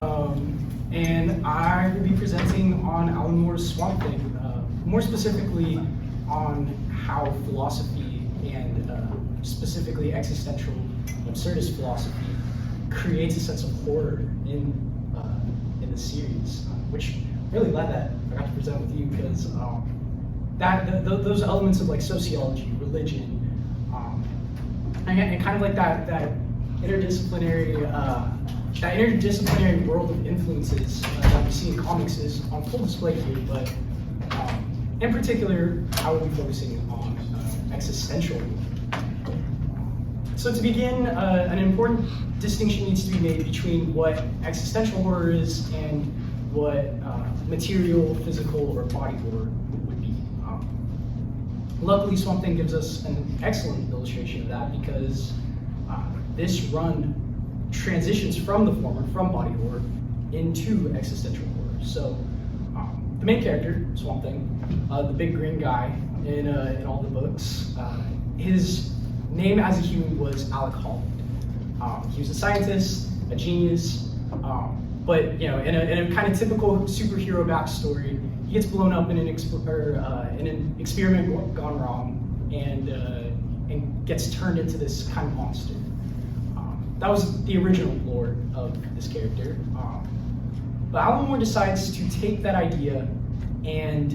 And I will be presenting on Alan Moore's Swamp Thing, more specifically on how philosophy and specifically existential absurdist philosophy creates a sense of horror in the series, which I'm really glad that I got to present with you because those elements of like sociology, religion, and kind of like that interdisciplinary world of influences that we see in comics is on full display here, but in particular, I will be focusing on existential. So to begin, an important distinction needs to be made between what existential horror is and what material, physical, or body horror would be. Luckily, Swamp Thing gives us an excellent illustration of that because this run transitions from the former, from body horror, into existential horror. So the main character, Swamp Thing, the big green guy in all the books, his name as a human was Alec Holland. He was a scientist, a genius, but in a kind of typical superhero backstory, he gets blown up in an experiment gone wrong, and gets turned into this kind of monster. That was the original lore of this character. But Alan Moore decides to take that idea and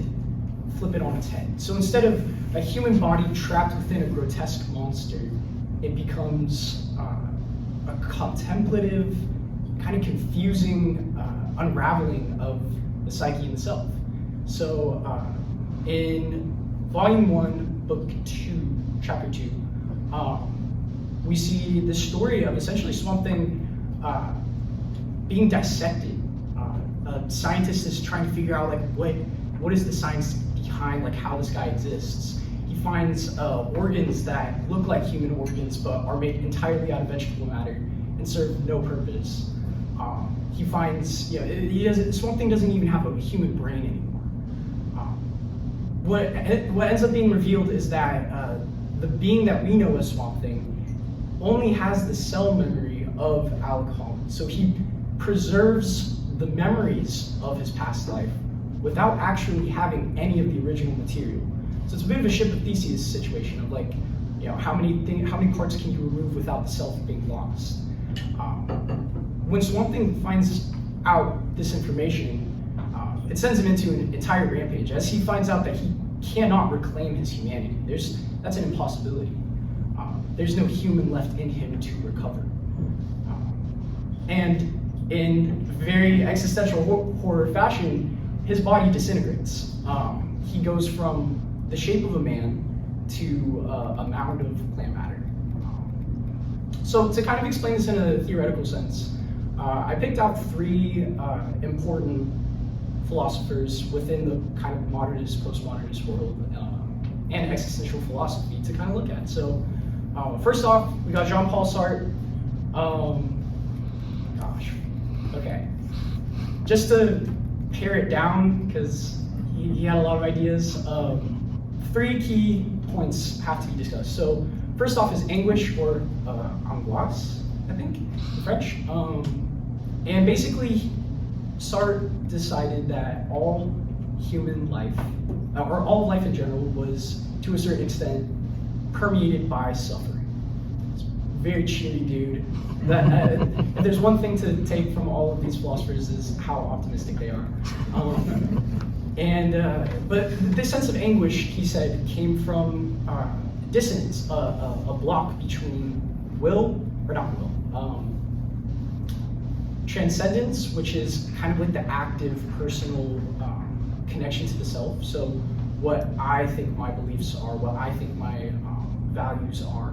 flip it on its head. So instead of a human body trapped within a grotesque monster, it becomes a contemplative, kind of confusing unraveling of the psyche in the self. So in Volume 1, Book 2, Chapter 2, we see the story of essentially Swamp Thing being dissected. A scientist is trying to figure out like what is the science behind like how this guy exists. He finds organs that look like human organs but are made entirely out of vegetable matter and serve no purpose. He finds Swamp Thing doesn't even have a human brain anymore. What ends up being revealed is that the being that we know as Swamp Thing only has the cell memory of Alec Holland. So he preserves the memories of his past life without actually having any of the original material. So it's a bit of a ship of Theseus situation of like, how many parts can you remove without the self being lost? When Swamp Thing finds out this information, it sends him into an entire rampage as he finds out that he cannot reclaim his humanity. That's an impossibility. There's no human left in him to recover. And in very existential horror fashion, his body disintegrates. He goes from the shape of a man to a mound of plant matter. So to kind of explain this in a theoretical sense, I picked out three important philosophers within the kind of modernist, postmodernist world and existential philosophy to kind of look at. So first off, we got Jean-Paul Sartre. Okay. Just to pare it down, because he had a lot of ideas, three key points have to be discussed. So first off is Anguish, or Angoisse, I think, in French. And basically, Sartre decided that all human life, or all life in general, was, to a certain extent, permeated by suffering. It's a very cheery dude. If there's one thing to take from all of these philosophers is how optimistic they are. But this sense of anguish, he said, came from dissonance, a block between transcendence, which is kind of like the active personal connection to the self. So what I think my beliefs are, what I think my values are,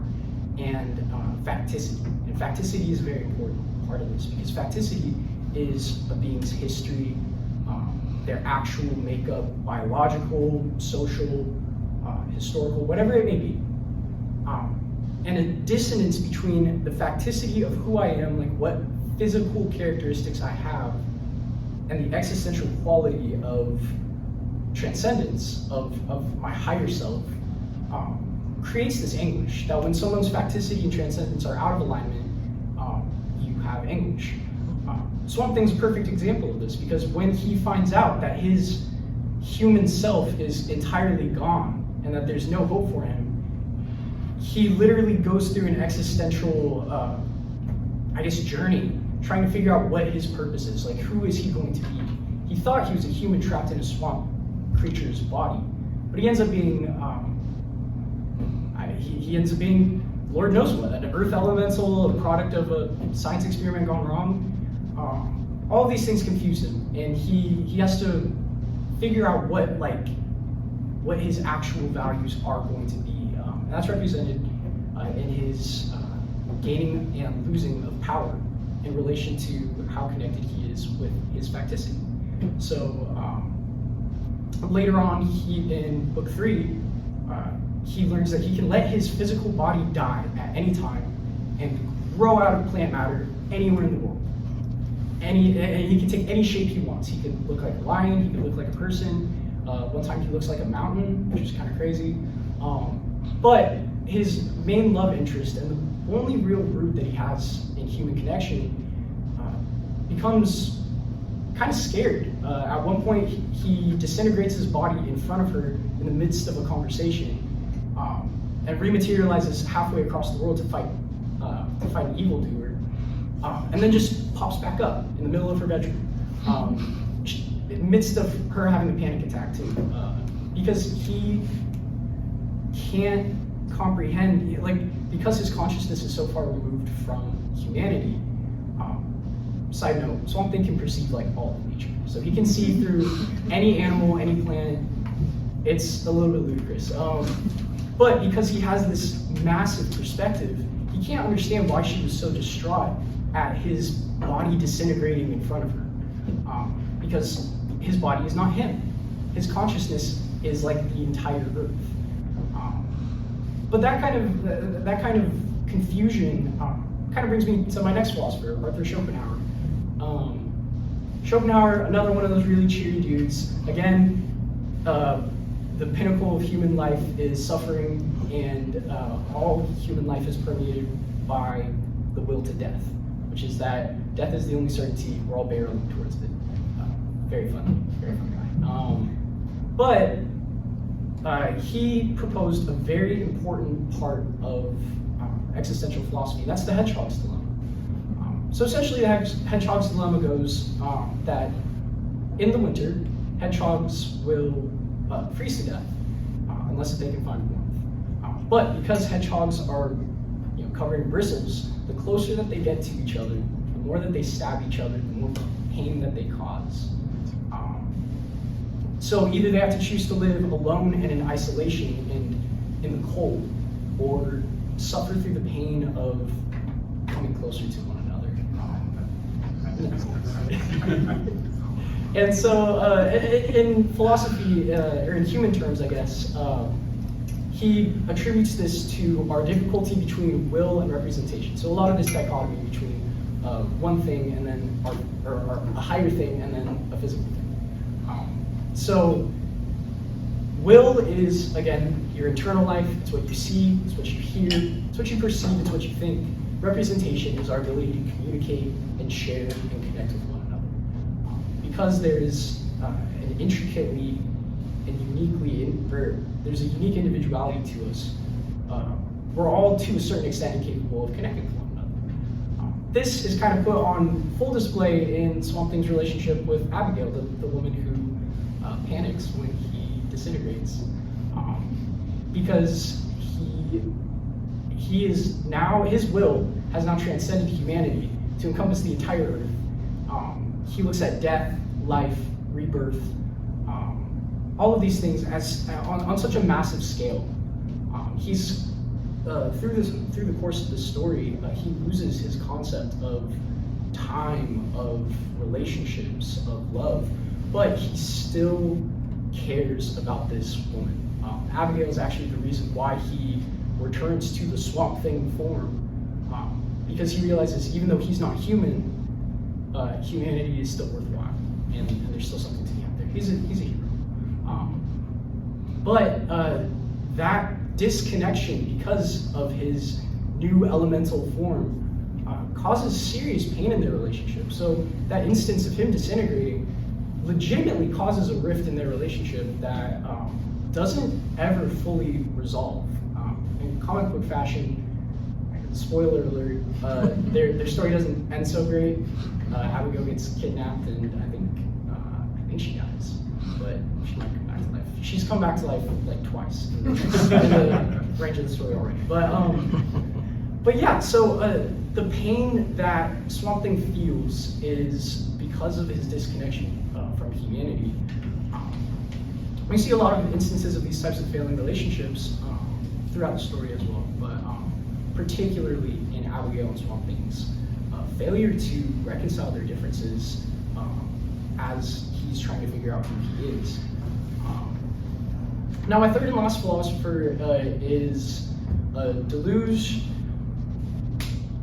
and facticity. And facticity is a very important part of this because facticity is a being's history, their actual makeup, biological, social, historical, whatever it may be. And a dissonance between the facticity of who I am, like what physical characteristics I have, and the existential quality of transcendence, of my higher self, creates this anguish, that when someone's facticity and transcendence are out of alignment, you have anguish. Swamp Thing's a perfect example of this, because when he finds out that his human self is entirely gone and that there's no hope for him, he literally goes through an existential, journey, trying to figure out what his purpose is. Like, who is he going to be? He thought he was a human trapped in a swamp creature's body, but he ends up being, he ends up being Lord knows what, an earth elemental, a product of a science experiment gone wrong. All of these things confuse him, and he has to figure out what his actual values are going to be. And that's represented in his gaining and losing of power in relation to how connected he is with his facticity. So later on, in book 3, he learns that he can let his physical body die at any time and grow out of plant matter anywhere in the world. He can take any shape he wants. He could look like a lion, he could look like a person. One time he looks like a mountain, which is kind of crazy. But his main love interest and the only real root that he has in human connection becomes kind of scared. At one point, he disintegrates his body in front of her in the midst of a conversation, and rematerializes halfway across the world to fight an evildoer, and then just pops back up in the middle of her bedroom, in the midst of her having a panic attack too, because he can't comprehend, because his consciousness is so far removed from humanity. Side note, Swamp Thing can perceive all of nature. So he can see through any animal, any plant. It's a little bit ludicrous. But because he has this massive perspective, he can't understand why she was so distraught at his body disintegrating in front of her. Because his body is not him. His consciousness is like the entire earth. But that kind of confusion kind of brings me to my next philosopher, Arthur Schopenhauer. Schopenhauer, another one of those really cheery dudes. Again, the pinnacle of human life is suffering, and all human life is permeated by the will to death, which is that death is the only certainty. We're all barreling towards it. Very fun guy. But he proposed a very important part of existential philosophy, and that's the Hedgehog's dilemma. So essentially, the Hedgehog's dilemma goes that in the winter, hedgehogs will freeze to death unless they can find warmth. But because hedgehogs are covered in bristles, the closer that they get to each other, the more that they stab each other, the more pain that they cause. So either they have to choose to live alone and in isolation and in the cold, or suffer through the pain of coming closer to one another. And so in philosophy, or in human terms, I guess, he attributes this to our difficulty between will and representation. So a lot of this dichotomy between one thing and then or a higher thing and then a physical thing. So will is, again, your internal life. It's what you see, it's what you hear, it's what you perceive, it's what you think. Representation is our ability to communicate and share and connect with one another. Because there is an intricately and uniquely, there's a unique individuality to us, we're all to a certain extent incapable of connecting with one another. This is kind of put on full display in Swamp Thing's relationship with Abigail, the woman who panics when he disintegrates, because he is now, his will has now transcended humanity to encompass the entire earth. He looks at death, life, rebirth, all of these things as on such a massive scale. He's through the course of this story, he loses his concept of time, of relationships, of love, but he still cares about this woman. Abigail is actually the reason why he returns to the Swamp Thing form, because he realizes even though he's not human, humanity is still worthwhile, and there's still something to be out there. He's a hero. But that disconnection, because of his new elemental form, causes serious pain in their relationship. So that instance of him disintegrating legitimately causes a rift in their relationship that doesn't ever fully resolve. In comic book fashion, spoiler alert, their story doesn't end so great. Abigail gets kidnapped, and I think she dies, but she might come back to life. She's come back to life like twice in the range of the story already. But yeah, so the pain that Swamp Thing feels is because of his disconnection from humanity. We see a lot of instances of these types of failing relationships throughout the story as well, but particularly in Abigail and Swamp Thing's failure to reconcile their differences as he's trying to figure out who he is. Now, my third and last philosopher is Deleuze.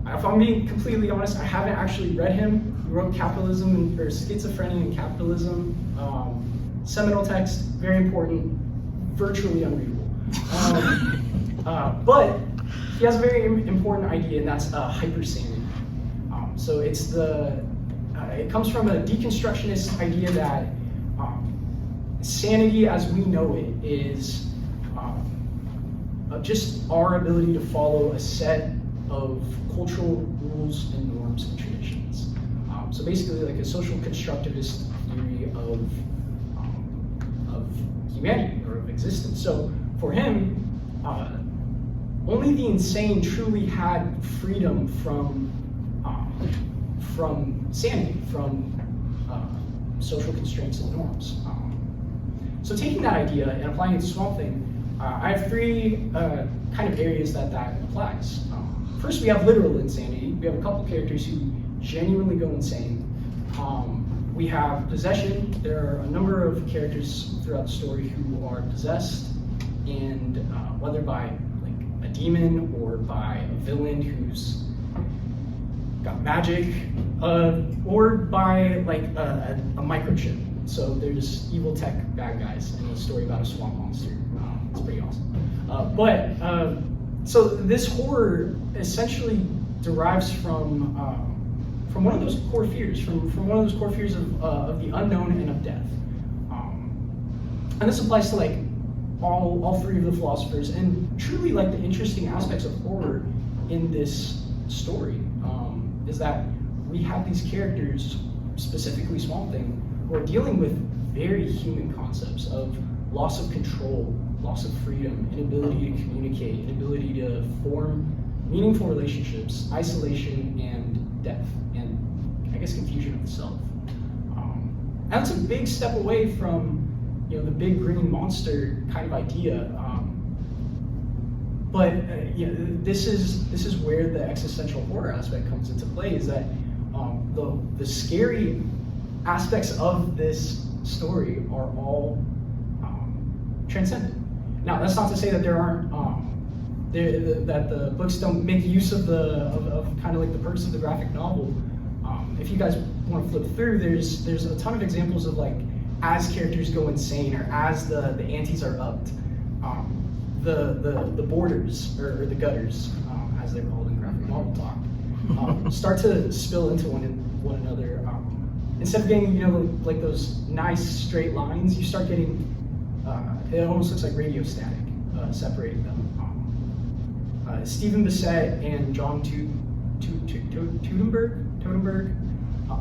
If I'm being completely honest, I haven't actually read him. He wrote Capitalism or Schizophrenia and Capitalism. Seminal text, very important, virtually unreadable. But he has a very important idea, and that's hypersanity. So it's it comes from a deconstructionist idea that sanity as we know it is just our ability to follow a set of cultural rules and norms and traditions. So basically like a social constructivist theory of humanity or of existence. So for him, only the insane truly had freedom from sanity, from social constraints and norms. So taking that idea and applying it to Swamp Thing, I have three kind of areas that applies. First, we have literal insanity. We have a couple characters who genuinely go insane. We have possession. There are a number of characters throughout the story who are possessed, and whether by like a demon or by a villain who's got magic, or by like a microchip. So there's evil tech bad guys in a story about a swamp monster. It's pretty awesome. So this horror essentially derives from one of those core fears, from one of those core fears of the unknown and of death. And this applies to like all three of the philosophers, and truly like the interesting aspects of horror in this story is that we have these characters, specifically Swamp Thing, who are dealing with very human concepts of loss of control, loss of freedom, inability to communicate, inability to form meaningful relationships, isolation, and death, and I guess confusion of the self. And that's a big step away from the big green monster kind of idea. But this is where the existential horror aspect comes into play. Is that the scary aspects of this story are all transcendent. Now, that's not to say that there aren't that the books don't make use of kind of like the perks of the graphic novel. If you guys want to flip through, there's a ton of examples of like as characters go insane or as the antes are upped, the borders or the gutters, as they're called in graphic novel talk, start to spill into one another. Instead of getting like those nice straight lines, you start getting it almost looks like radio static separating them. Stephen Bissett and John Totenberg,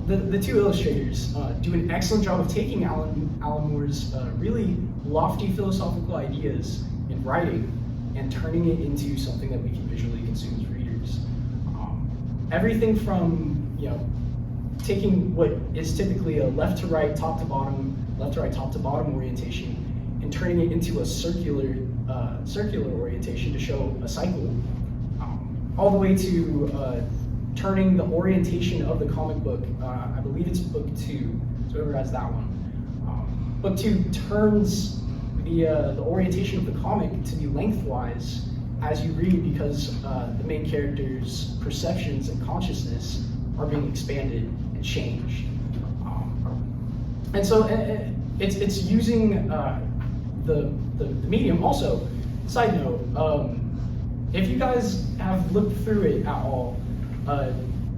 the two illustrators, do an excellent job of taking Alan Moore's really lofty philosophical ideas in writing and turning it into something that we can visually consume as readers. Everything from taking what is typically a left to right, top to bottom orientation, and turning it into a circular orientation to show a cycle, all the way to turning the orientation of the comic book. I believe it's book 2, so whoever has that one. Book 2 turns the orientation of the comic to be lengthwise as you read, because the main character's perceptions and consciousness are being expanded and changed. And so it's using the medium. Also, side note, if you guys have looked through it at all,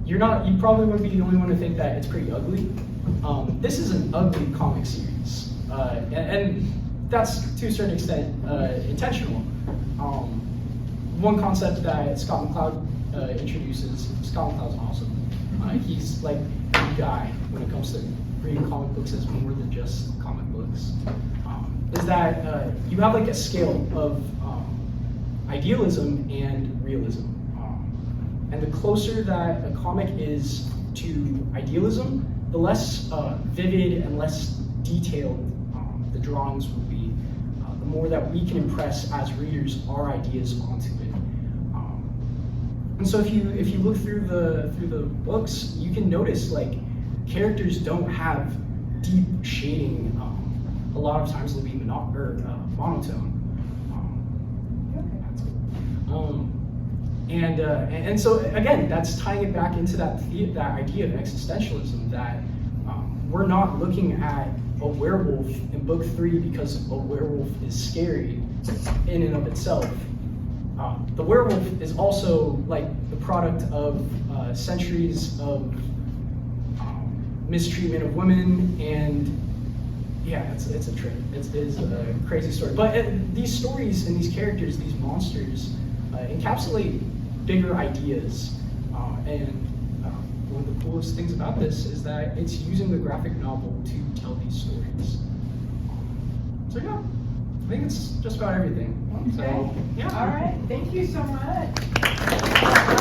you probably wouldn't be the only one to think that it's pretty ugly. This is an ugly comic series, and that's to a certain extent intentional. One concept that Scott McCloud introduces, Scott McCloud's awesome. He's like the guy when it comes to reading comic books as more than just comic books. Is that you have like a scale of idealism and realism. And the closer that a comic is to idealism, the less vivid and less detailed the drawings will be, the more that we can impress as readers our ideas onto it. And so if you look through the books, you can notice like characters don't have deep shading. A lot of times they'll be monotone. And so again, that's tying it back into that idea of existentialism, that we're not looking at a werewolf in book 3 because a werewolf is scary in and of itself. The werewolf is also like the product of centuries of mistreatment of women, and yeah, it's a trip. It is a crazy story. But these stories and these characters, these monsters, encapsulate bigger ideas. And one of the coolest things about this is that it's using the graphic novel to tell these stories. So yeah, I think it's just about everything. Okay. So, yeah. All right. Thank you so much.